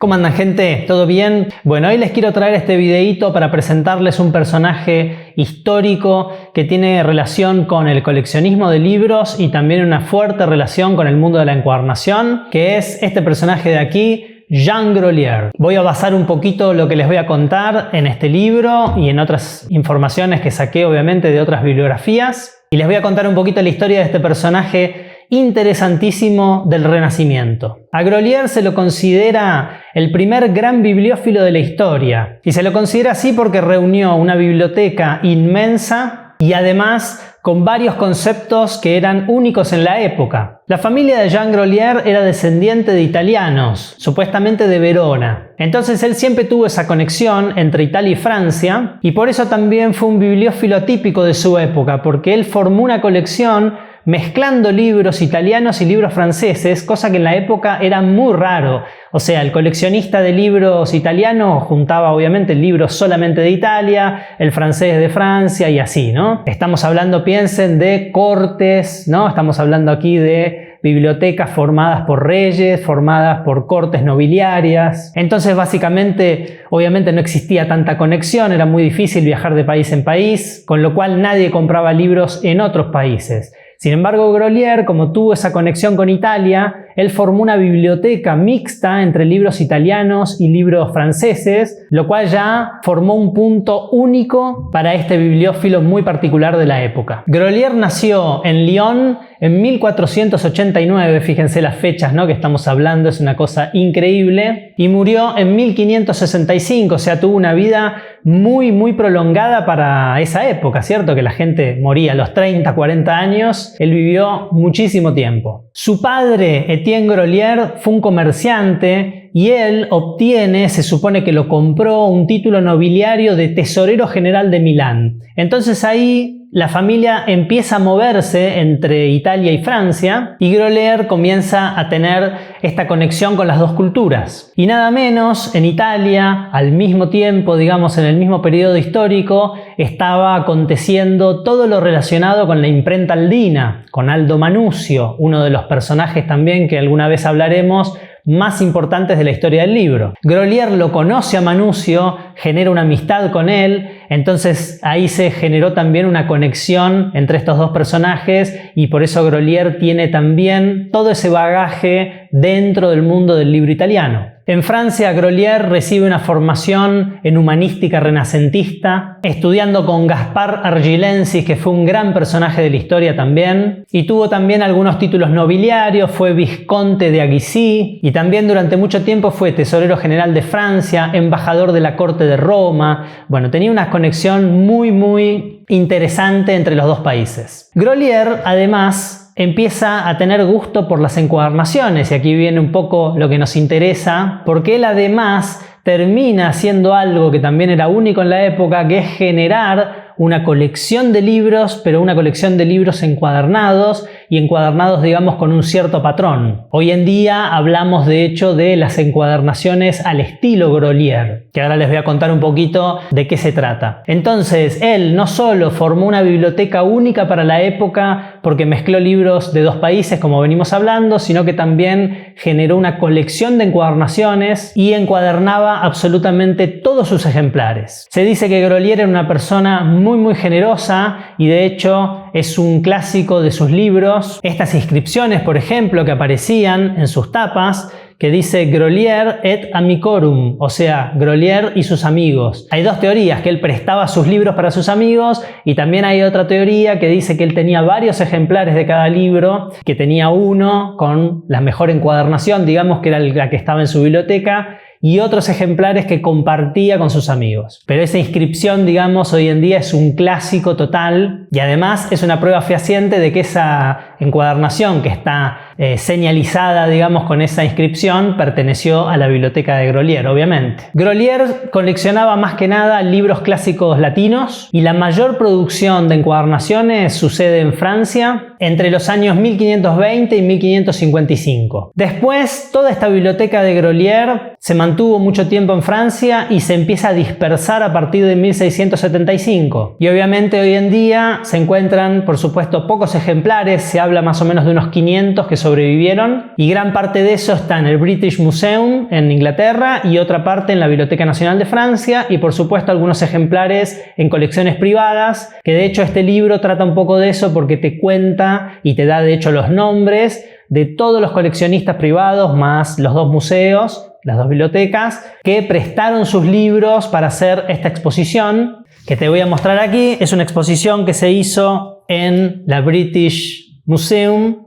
¿Cómo andan, gente? ¿Todo bien? Bueno, hoy les quiero traer este videíto para presentarles un personaje histórico que tiene relación con el coleccionismo de libros y también una fuerte relación con el mundo de la encuadernación, que es este personaje de aquí, Jean Grolier. Voy a basar un poquito lo que les voy a contar en este libro y en otras informaciones que saqué obviamente de otras bibliografías, y les voy a contar un poquito la historia de este personaje interesantísimo del Renacimiento. A Grolier se lo considera el primer gran bibliófilo de la historia, y se lo considera así porque reunió una biblioteca inmensa y además con varios conceptos que eran únicos en la época. La familia de Jean Grolier era descendiente de italianos, supuestamente de Verona. Entonces él siempre tuvo esa conexión entre Italia y Francia, y por eso también fue un bibliófilo típico de su época, porque él formó una colección mezclando libros italianos y libros franceses, cosa que en la época era muy raro. O sea, el coleccionista de libros italianos juntaba obviamente libros solamente de Italia, el francés de Francia y así, ¿no? Estamos hablando, piensen, de cortes, ¿no? Estamos hablando aquí de bibliotecas formadas por reyes, formadas por cortes nobiliarias. Entonces, básicamente, obviamente no existía tanta conexión, era muy difícil viajar de país en país, con lo cual nadie compraba libros en otros países. Sin embargo, Grolier, como tuvo esa conexión con Italia, él formó una biblioteca mixta entre libros italianos y libros franceses, lo cual ya formó un punto único para este bibliófilo muy particular de la época. Grolier nació en Lyon en 1489, fíjense las fechas, ¿no?, que estamos hablando, es una cosa increíble, y murió en 1565, o sea, tuvo una vida muy prolongada para esa época, ¿cierto? Que la gente moría a los 30, 40 años, él vivió muchísimo tiempo. Su padre, Etienne Grolier, fue un comerciante y él obtiene, se supone que lo compró, un título nobiliario de tesorero general de Milán. Entonces ahí la familia empieza a moverse entre Italia y Francia y Grolier comienza a tener esta conexión con las dos culturas. Y nada menos, en Italia, al mismo tiempo, digamos en el mismo periodo histórico, estaba aconteciendo todo lo relacionado con la imprenta aldina, con Aldo Manusio, uno de los personajes también que alguna vez hablaremos, más importantes de la historia del libro. Grolier lo conoce a Manusio, genera una amistad con él, entonces ahí se generó también una conexión entre estos dos personajes y por eso Grolier tiene también todo ese bagaje dentro del mundo del libro italiano. En Francia, Grolier recibe una formación en humanística renacentista, estudiando con Gaspar Argilensis, que fue un gran personaje de la historia también, y tuvo también algunos títulos nobiliarios, fue vizconde de Aguisí, y también durante mucho tiempo fue tesorero general de Francia, embajador de la corte de Roma. Bueno, tenía una conexión muy interesante entre los dos países. Grolier, además, empieza a tener gusto por las encuadernaciones, y aquí viene un poco lo que nos interesa, porque él además termina haciendo algo que también era único en la época, que es generar una colección de libros, pero una colección de libros encuadernados, y encuadernados, digamos, con un cierto patrón. Hoy en día hablamos de hecho de las encuadernaciones al estilo Grolier, que ahora les voy a contar un poquito de qué se trata. Entonces, él no solo formó una biblioteca única para la época porque mezcló libros de dos países, como venimos hablando, sino que también generó una colección de encuadernaciones y encuadernaba absolutamente todos sus ejemplares. Se dice que Grolier era una persona muy generosa y de hecho es un clásico de sus libros. Estas inscripciones, por ejemplo, que aparecían en sus tapas, que dice Grolier et amicorum, o sea, Grolier y sus amigos. Hay dos teorías, que él prestaba sus libros para sus amigos, y también hay otra teoría que dice que él tenía varios ejemplares de cada libro, que tenía uno con la mejor encuadernación, digamos que era la que estaba en su biblioteca, y otros ejemplares que compartía con sus amigos. Pero esa inscripción, digamos, hoy en día es un clásico total, y además es una prueba fehaciente de que esa encuadernación que está señalizada, digamos, con esa inscripción, perteneció a la biblioteca de Grolier, obviamente. Grolier coleccionaba más que nada libros clásicos latinos, y la mayor producción de encuadernaciones sucede en Francia entre los años 1520 y 1555. Después, toda esta biblioteca de Grolier se mantuvo mucho tiempo en Francia y se empieza a dispersar a partir de 1675. Y obviamente hoy en día se encuentran, por supuesto, pocos ejemplares, se habla más o menos de unos 500 que sobrevivieron, y gran parte de eso está en el British Museum en Inglaterra y otra parte en la Biblioteca Nacional de Francia, y por supuesto algunos ejemplares en colecciones privadas, que de hecho este libro trata un poco de eso porque te cuenta y te da de hecho los nombres de todos los coleccionistas privados más los 2 museos, las 2 bibliotecas, que prestaron sus libros para hacer esta exposición que te voy a mostrar aquí. Es una exposición que se hizo en la British Museum,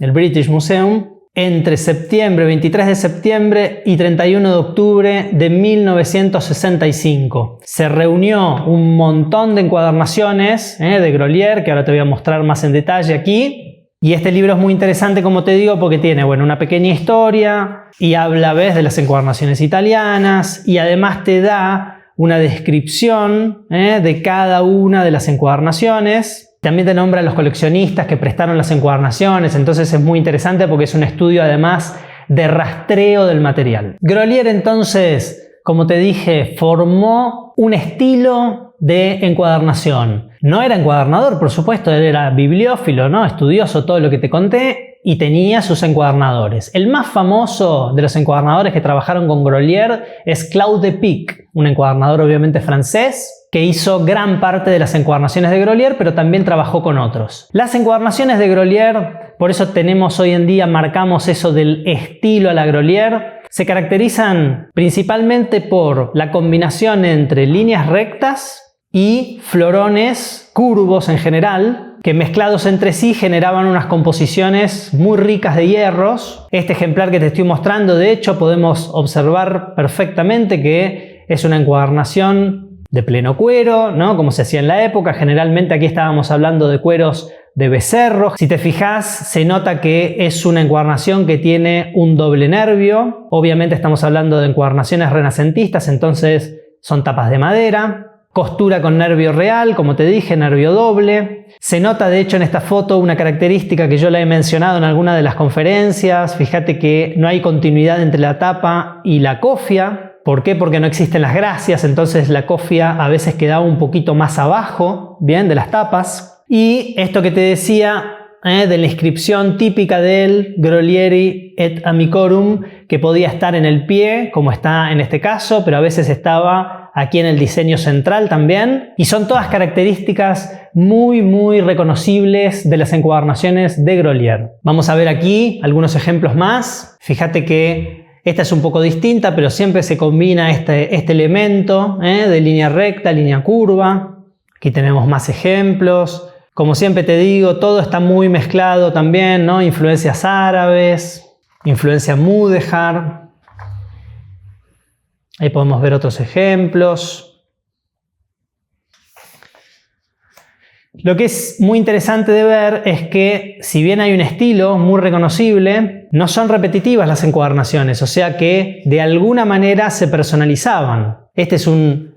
el British Museum, entre septiembre, 23 de septiembre y 31 de octubre de 1965. Se reunió un montón de encuadernaciones de Grolier, que ahora te voy a mostrar más en detalle aquí. Y este libro es muy interesante, como te digo, porque tiene una pequeña historia y habla, ¿ves?, de las encuadernaciones italianas, y además te da una descripción de cada una de las encuadernaciones. También te nombra a los coleccionistas que prestaron las encuadernaciones, entonces es muy interesante porque es un estudio además de rastreo del material. Grolier entonces, como te dije, formó un estilo de encuadernación. No era encuadernador, por supuesto, él era bibliófilo, ¿no? Estudioso, todo lo que te conté, y tenía sus encuadernadores. El más famoso de los encuadernadores que trabajaron con Grolier es Claude de Picq, un encuadernador obviamente francés, que hizo gran parte de las encuadernaciones de Grolier, pero también trabajó con otros. Las encuadernaciones de Grolier, por eso tenemos hoy en día, marcamos eso del estilo a la Grolier, se caracterizan principalmente por la combinación entre líneas rectas y florones curvos en general, que mezclados entre sí generaban unas composiciones muy ricas de hierros. Este ejemplar que te estoy mostrando, de hecho, podemos observar perfectamente que es una encuadernación de pleno cuero, ¿no?, como se hacía en la época. Generalmente aquí estábamos hablando de cueros de becerro. Si te fijas, se nota que es una encuadernación que tiene un doble nervio. Obviamente estamos hablando de encuadernaciones renacentistas, entonces son tapas de madera. Costura con nervio real, como te dije, nervio doble. Se nota de hecho en esta foto una característica que yo la he mencionado en alguna de las conferencias. Fíjate que no hay continuidad entre la tapa y la cofia. ¿Por qué? Porque no existen las gracias, entonces la cofia a veces quedaba un poquito más abajo, bien, de las tapas. Y esto que te decía de la inscripción típica del Grolieri et Amicorum, que podía estar en el pie, como está en este caso, pero a veces estaba aquí en el diseño central también. Y son todas características muy reconocibles de las encuadernaciones de Grolier. Vamos a ver aquí algunos ejemplos más. Fíjate que esta es un poco distinta, pero siempre se combina este elemento de línea recta, línea curva. Aquí tenemos más ejemplos. Como siempre te digo, todo está muy mezclado también, ¿no? Influencias árabes, influencia mudéjar. Ahí podemos ver otros ejemplos. Lo que es muy interesante de ver es que, si bien hay un estilo muy reconocible, no son repetitivas las encuadernaciones, o sea que de alguna manera se personalizaban. Este es un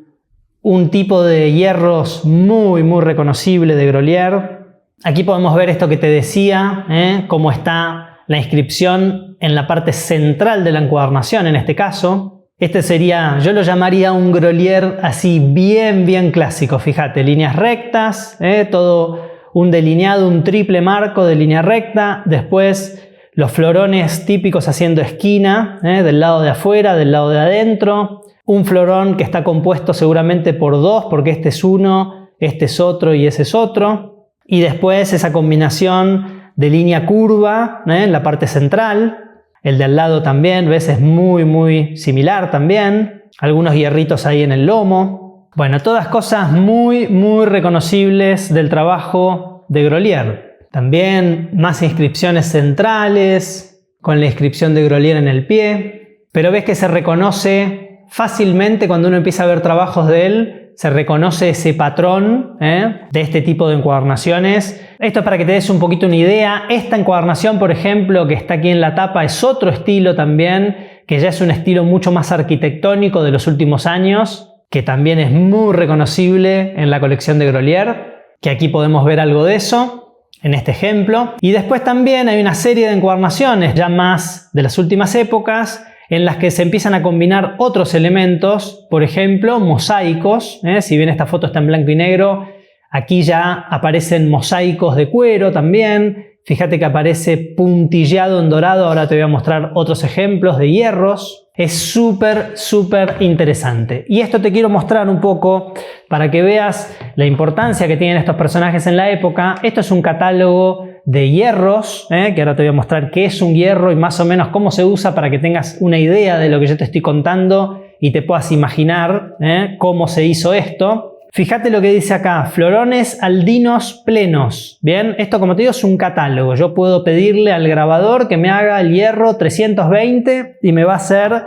tipo de hierros muy reconocible de Grolier. Aquí podemos ver esto que te decía, cómo está la inscripción en la parte central de la encuadernación en este caso. Este sería, yo lo llamaría un Grolier así bien clásico. Fíjate, líneas rectas, todo un delineado, un triple marco de línea recta. Después los florones típicos haciendo esquina, del lado de afuera, del lado de adentro. Un florón que está compuesto seguramente por 2, porque este es uno, este es otro y ese es otro. Y después esa combinación de línea curva en la parte central. El de al lado también, ves, es muy similar también. Algunos hierritos ahí en el lomo. Bueno, todas cosas muy reconocibles del trabajo de Grolier. También más inscripciones centrales, con la inscripción de Grolier en el pie. Pero ves que se reconoce fácilmente cuando uno empieza a ver trabajos de él. Se reconoce ese patrón de este tipo de encuadernaciones. Esto es para que te des un poquito una idea. Esta encuadernación, por ejemplo, que está aquí en la tapa, es otro estilo también, que ya es un estilo mucho más arquitectónico de los últimos años, que también es muy reconocible en la colección de Grolier, que aquí podemos ver algo de eso en este ejemplo. Y después también hay una serie de encuadernaciones ya más de las últimas épocas, en las que se empiezan a combinar otros elementos, por ejemplo, mosaicos. Si bien esta foto está en blanco y negro, aquí ya aparecen mosaicos de cuero también. Fíjate que aparece puntillado en dorado. Ahora te voy a mostrar otros ejemplos de hierros. Es súper interesante. Y esto te quiero mostrar un poco para que veas la importancia que tienen estos personajes en la época. Esto es un catálogo de hierros, que ahora te voy a mostrar qué es un hierro y más o menos cómo se usa para que tengas una idea de lo que yo te estoy contando y te puedas imaginar cómo se hizo esto. Fíjate lo que dice acá, florones aldinos plenos. Bien, esto como te digo es un catálogo. Yo puedo pedirle al grabador que me haga el hierro 320 y me va a hacer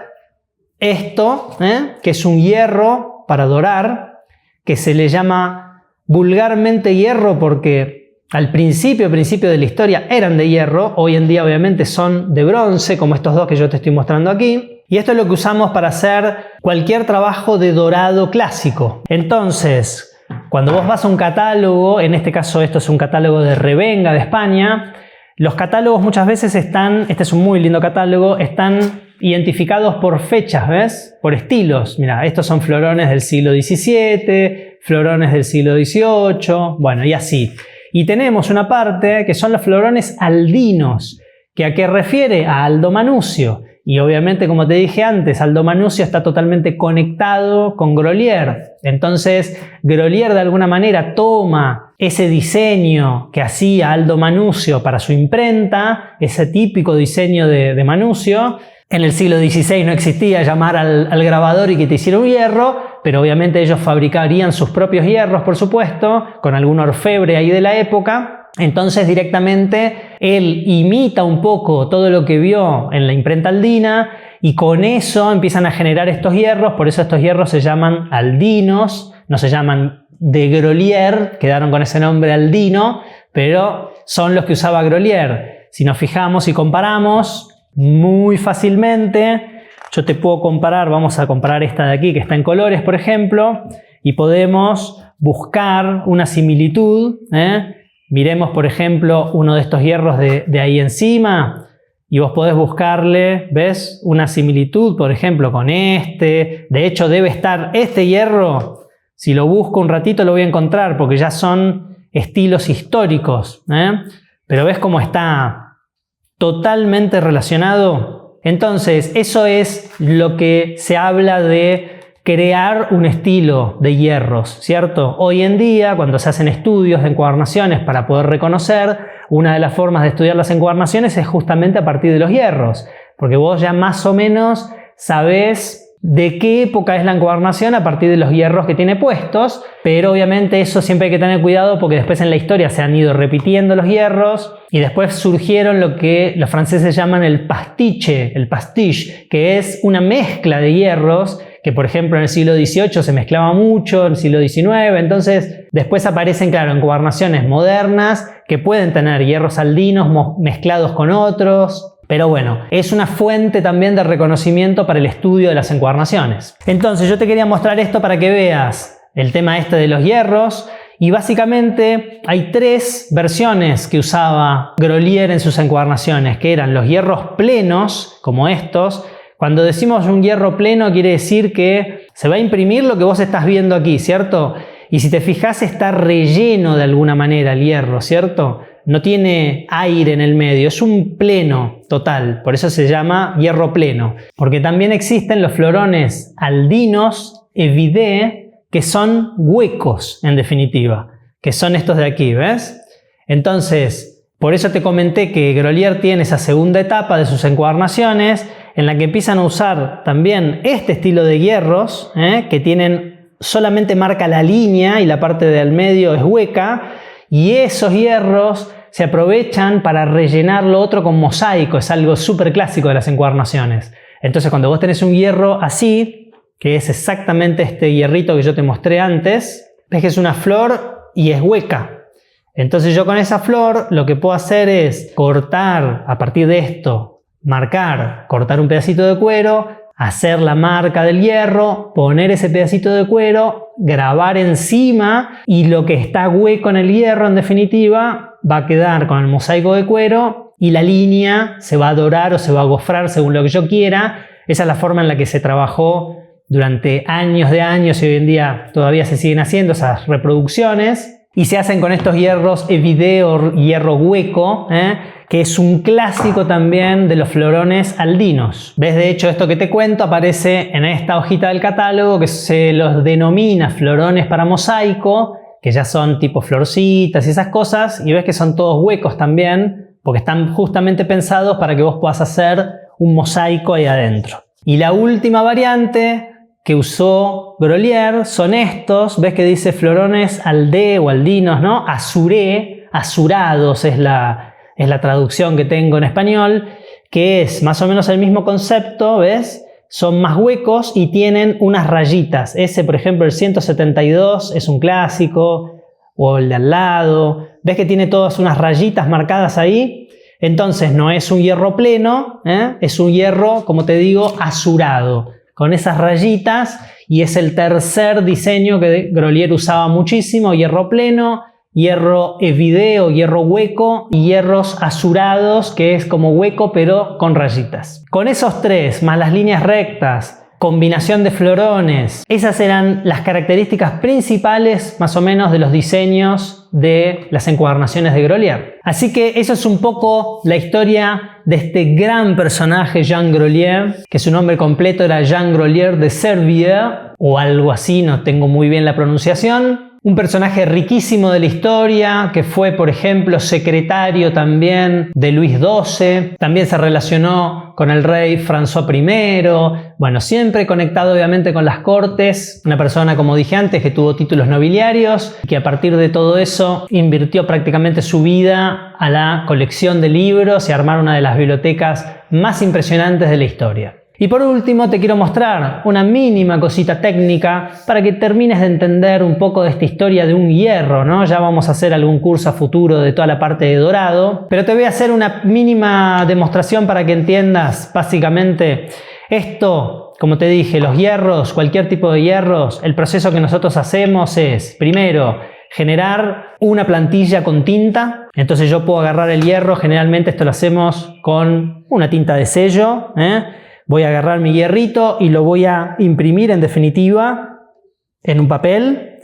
esto, que es un hierro para dorar, que se le llama vulgarmente hierro porque al principio de la historia eran de hierro. Hoy en día obviamente son de bronce, como estos dos que yo te estoy mostrando aquí. Y esto es lo que usamos para hacer cualquier trabajo de dorado clásico. Entonces, cuando vos vas a un catálogo, en este caso esto es un catálogo de Revenga de España, los catálogos muchas veces están, este es un muy lindo catálogo, están identificados por fechas, ¿ves? Por estilos. Mira, estos son florones del siglo XVII, florones del siglo XVIII, bueno, y así. Y tenemos una parte que son los florones aldinos, que ¿a qué refiere? A Aldo Manusio. Y obviamente, como te dije antes, Aldo Manusio está totalmente conectado con Grolier. Entonces, Grolier de alguna manera toma ese diseño que hacía Aldo Manusio para su imprenta, ese típico diseño de Manusio. En el siglo XVI no existía llamar al grabador y que te hiciera un hierro, pero obviamente ellos fabricarían sus propios hierros, por supuesto, con algún orfebre ahí de la época. Entonces directamente él imita un poco todo lo que vio en la imprenta aldina y con eso empiezan a generar estos hierros. Por eso estos hierros se llaman aldinos, no se llaman de Grolier, quedaron con ese nombre aldino, pero son los que usaba Grolier. Si nos fijamos y comparamos muy fácilmente, yo te puedo comparar, vamos a comparar esta de aquí que está en colores, por ejemplo, y podemos buscar una similitud, Miremos, por ejemplo, uno de estos hierros de ahí encima y vos podés buscarle, ¿ves? Una similitud, por ejemplo, con este. De hecho, debe estar este hierro. Si lo busco un ratito lo voy a encontrar porque ya son estilos históricos, Pero ¿ves cómo está totalmente relacionado? Entonces, eso es lo que se habla de crear un estilo de hierros, ¿cierto? Hoy en día, cuando se hacen estudios de encuadernaciones para poder reconocer, una de las formas de estudiar las encuadernaciones es justamente a partir de los hierros, porque vos ya más o menos sabés de qué época es la encuadernación a partir de los hierros que tiene puestos, pero obviamente eso siempre hay que tener cuidado porque después en la historia se han ido repitiendo los hierros y después surgieron lo que los franceses llaman el pastiche, que es una mezcla de hierros que por ejemplo en el siglo XVIII se mezclaba mucho, en el siglo XIX, entonces después aparecen, claro, encuadernaciones modernas que pueden tener hierros aldinos mezclados con otros, pero bueno, es una fuente también de reconocimiento para el estudio de las encuadernaciones. Entonces yo te quería mostrar esto para que veas el tema este de los hierros y básicamente hay tres versiones que usaba Grolier en sus encuadernaciones, que eran los hierros plenos, como estos. Cuando decimos un hierro pleno quiere decir que se va a imprimir lo que vos estás viendo aquí, ¿cierto? Y si te fijas está relleno de alguna manera el hierro, ¿cierto? No tiene aire en el medio, es un pleno total, por eso se llama hierro pleno. Porque también existen los florones aldinos, evidé, que son huecos en definitiva, que son estos de aquí, ¿ves? Entonces, por eso te comenté que Grolier tiene esa segunda etapa de sus encuadernaciones, en la que empiezan a usar también este estilo de hierros, que tienen solamente marca la línea y la parte del medio es hueca, y esos hierros se aprovechan para rellenar lo otro con mosaico, es algo súper clásico de las encuadernaciones. Entonces cuando vos tenés un hierro así, que es exactamente este hierrito que yo te mostré antes, ves que es una flor y es hueca. Entonces yo con esa flor lo que puedo hacer es cortar a partir de esto, marcar, cortar un pedacito de cuero, hacer la marca del hierro, poner ese pedacito de cuero, grabar encima y lo que está hueco en el hierro en definitiva va a quedar con el mosaico de cuero y la línea se va a dorar o se va a gofrar según lo que yo quiera. Esa es la forma en la que se trabajó durante años de años y hoy en día todavía se siguen haciendo esas reproducciones. Y se hacen con estos hierros evidé o hierro hueco, que es un clásico también de los florones aldinos. ¿Ves? De hecho, esto que te cuento aparece en esta hojita del catálogo, que se los denomina florones para mosaico, que ya son tipo florcitas y esas cosas, y ves que son todos huecos también, porque están justamente pensados para que vos puedas hacer un mosaico ahí adentro. Y la última variante que usó Grolier son estos, ves que dice florones aldé o aldinos, ¿no? Azuré, azurados es la traducción que tengo en español, que es más o menos el mismo concepto, ¿ves? Son más huecos y tienen unas rayitas. Ese, por ejemplo, el 172 es un clásico, o el de al lado. ¿Ves que tiene todas unas rayitas marcadas ahí? Entonces no es un hierro pleno, es un hierro, como te digo, azurado, con esas rayitas, y es el tercer diseño que Grolier usaba muchísimo: hierro pleno, hierro evidé o hierro hueco y hierros azurados, que es como hueco pero con rayitas. Con esos tres, más las líneas rectas, combinación de florones, esas eran las características principales más o menos de los diseños de las encuadernaciones de Grolier. Así que eso es un poco la historia de este gran personaje, Jean Grolier, que su nombre completo era Jean Grolier de Servier o algo así, no tengo muy bien la pronunciación. Un personaje riquísimo de la historia, que fue, por ejemplo, secretario también de Luis XII. También se relacionó con el rey François I. Bueno, siempre conectado obviamente con las cortes. Una persona, como dije antes, que tuvo títulos nobiliarios, que a partir de todo eso invirtió prácticamente su vida a la colección de libros y a armar una de las bibliotecas más impresionantes de la historia. Y por último te quiero mostrar una mínima cosita técnica para que termines de entender un poco de esta historia de un hierro, ¿no? Ya vamos a hacer algún curso a futuro de toda la parte de dorado, pero te voy a hacer una mínima demostración para que entiendas básicamente esto. Como te dije, los hierros, cualquier tipo de hierros, el proceso que nosotros hacemos es, primero, generar una plantilla con tinta. Entonces yo puedo agarrar el hierro, generalmente esto lo hacemos con una tinta de sello, Voy a agarrar mi hierrito y lo voy a imprimir en definitiva en un papel.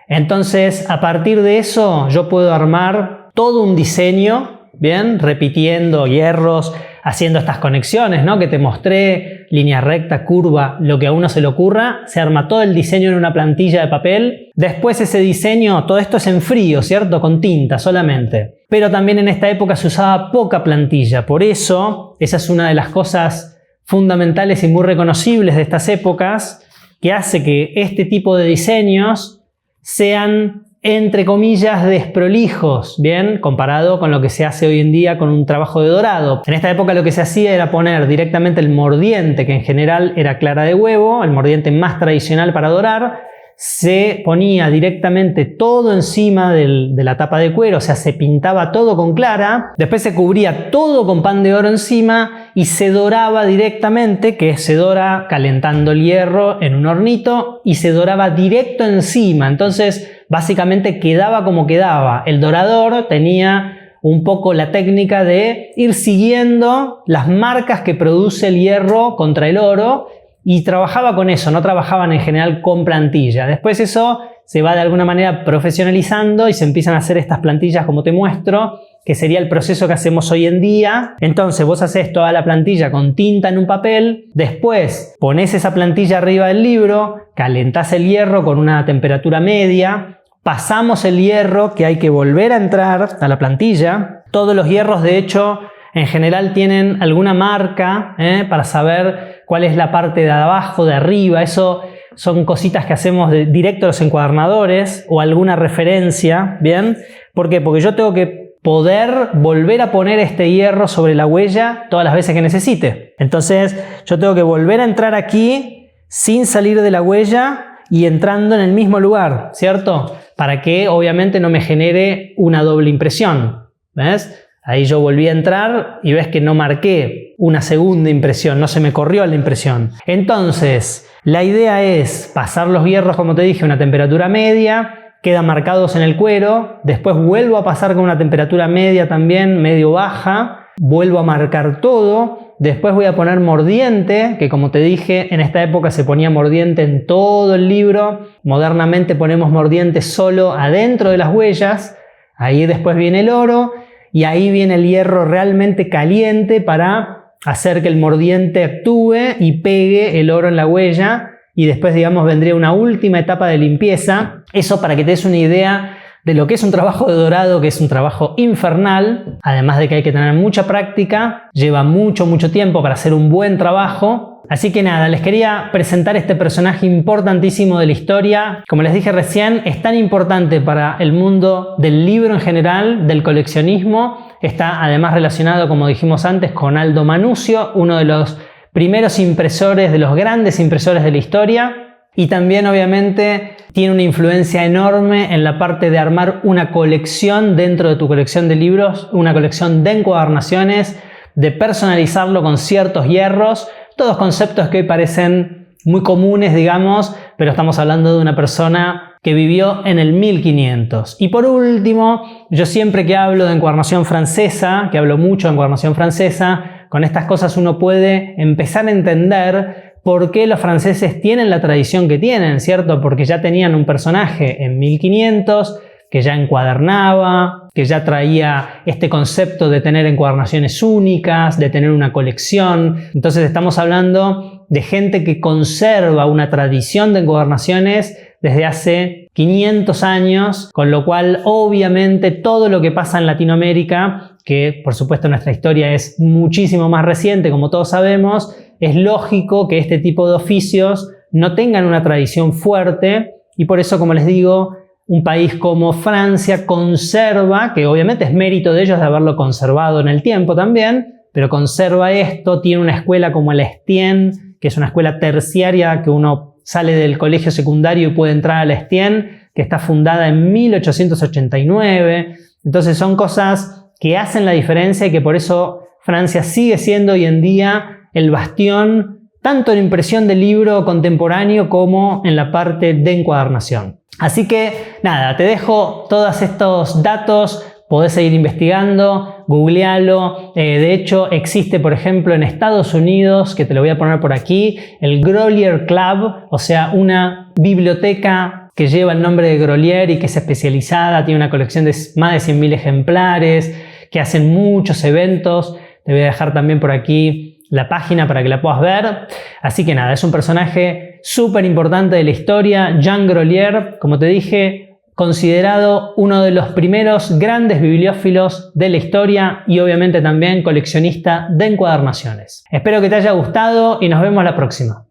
Entonces, a partir de eso yo puedo armar todo un diseño, bien, repitiendo hierros, haciendo estas conexiones, ¿no? Que te mostré, línea recta, curva, lo que a uno se le ocurra, se arma todo el diseño en una plantilla de papel. Después ese diseño, todo esto es en frío, ¿cierto? Con tinta solamente. Pero también en esta época se usaba poca plantilla, por eso esa es una de las cosas fundamentales y muy reconocibles de estas épocas, que hace que este tipo de diseños sean, entre comillas, desprolijos, bien, comparado con lo que se hace hoy en día con un trabajo de dorado. En esta época lo que se hacía era poner directamente el mordiente, que en general era clara de huevo, el mordiente más tradicional para dorar. Se ponía directamente todo encima de la tapa de cuero, o sea, se pintaba todo con clara, después se cubría todo con pan de oro encima y se doraba directamente, que se dora calentando el hierro en un hornito, y se doraba directo encima. Entonces básicamente quedaba como quedaba. El dorador tenía un poco la técnica de ir siguiendo las marcas que produce el hierro contra el oro, y trabajaba con eso, no trabajaban en general con plantilla. Después eso se va de alguna manera profesionalizando y se empiezan a hacer estas plantillas como te muestro, que sería el proceso que hacemos hoy en día. Entonces vos haces toda la plantilla con tinta en un papel, después pones esa plantilla arriba del libro, calentás el hierro con una temperatura media, pasamos el hierro que hay que volver a entrar a la plantilla. Todos los hierros, de hecho, en general tienen alguna marca para saber cuál es la parte de abajo, de arriba. Eso son cositas que hacemos directo a los encuadernadores, o alguna referencia, ¿bien? ¿Por qué? Porque yo tengo que poder volver a poner este hierro sobre la huella todas las veces que necesite. Entonces yo tengo que volver a entrar aquí sin salir de la huella y entrando en el mismo lugar, ¿cierto? Para que obviamente no me genere una doble impresión, ¿ves? Ahí yo volví a entrar y ves que no marqué una segunda impresión, no se me corrió la impresión. Entonces, la idea es pasar los hierros, como te dije, a una temperatura media, quedan marcados en el cuero, después vuelvo a pasar con una temperatura media también, medio baja, vuelvo a marcar todo, Después voy a poner mordiente, que como te dije, en esta época se ponía mordiente en todo el libro. Modernamente ponemos mordiente solo adentro de las huellas. Ahí después viene el oro y ahí viene el hierro realmente caliente para hacer que el mordiente actúe y pegue el oro en la huella. Y después, digamos, vendría una última etapa de limpieza. Eso para que te des una idea de lo que es un trabajo de dorado, que es un trabajo infernal, además de que hay que tener mucha práctica, lleva mucho tiempo para hacer un buen trabajo. Así que nada, les quería presentar este personaje importantísimo de la historia. Como les dije recién, es tan importante para el mundo del libro en general, del coleccionismo. Está además relacionado, como dijimos antes, con Aldo Manusio, uno de los primeros impresores, de los grandes impresores de la historia. Y también obviamente tiene una influencia enorme en la parte de armar una colección dentro de tu colección de libros, una colección de encuadernaciones, de personalizarlo con ciertos hierros, todos conceptos que hoy parecen muy comunes, digamos, pero estamos hablando de una persona que vivió en el 1500. Y por último, yo siempre que hablo de encuadernación francesa, que hablo mucho de encuadernación francesa, con estas cosas uno puede empezar a entender por qué los franceses tienen la tradición que tienen, ¿cierto? Porque ya tenían un personaje en 1500 que ya encuadernaba, que ya traía este concepto de tener encuadernaciones únicas, de tener una colección. Entonces estamos hablando de gente que conserva una tradición de encuadernaciones desde hace 500 años, con lo cual obviamente todo lo que pasa en Latinoamérica, que por supuesto nuestra historia es muchísimo más reciente, como todos sabemos, es lógico que este tipo de oficios no tengan una tradición fuerte y por eso, como les digo, un país como Francia conserva, que obviamente es mérito de ellos de haberlo conservado en el tiempo también, pero conserva esto, tiene una escuela como la Estienne, que es una escuela terciaria que uno sale del colegio secundario y puede entrar a la Estienne, que está fundada en 1889. Entonces son cosas que hacen la diferencia y que por eso Francia sigue siendo hoy en día el bastión tanto en impresión de libro contemporáneo como en la parte de encuadernación. Así que nada, te dejo todos estos datos, podés seguir investigando, googlealo. De hecho existe por ejemplo en Estados Unidos, que te lo voy a poner por aquí, el Grolier Club, o sea una biblioteca que lleva el nombre de Grolier y que es especializada, tiene una colección de más de 100.000 ejemplares, que hacen muchos eventos. Te voy a dejar también por aquí la página para que la puedas ver. Así que nada, es un personaje súper importante de la historia. Jean Grolier, como te dije, considerado uno de los primeros grandes bibliófilos de la historia y obviamente también coleccionista de encuadernaciones. Espero que te haya gustado y nos vemos la próxima.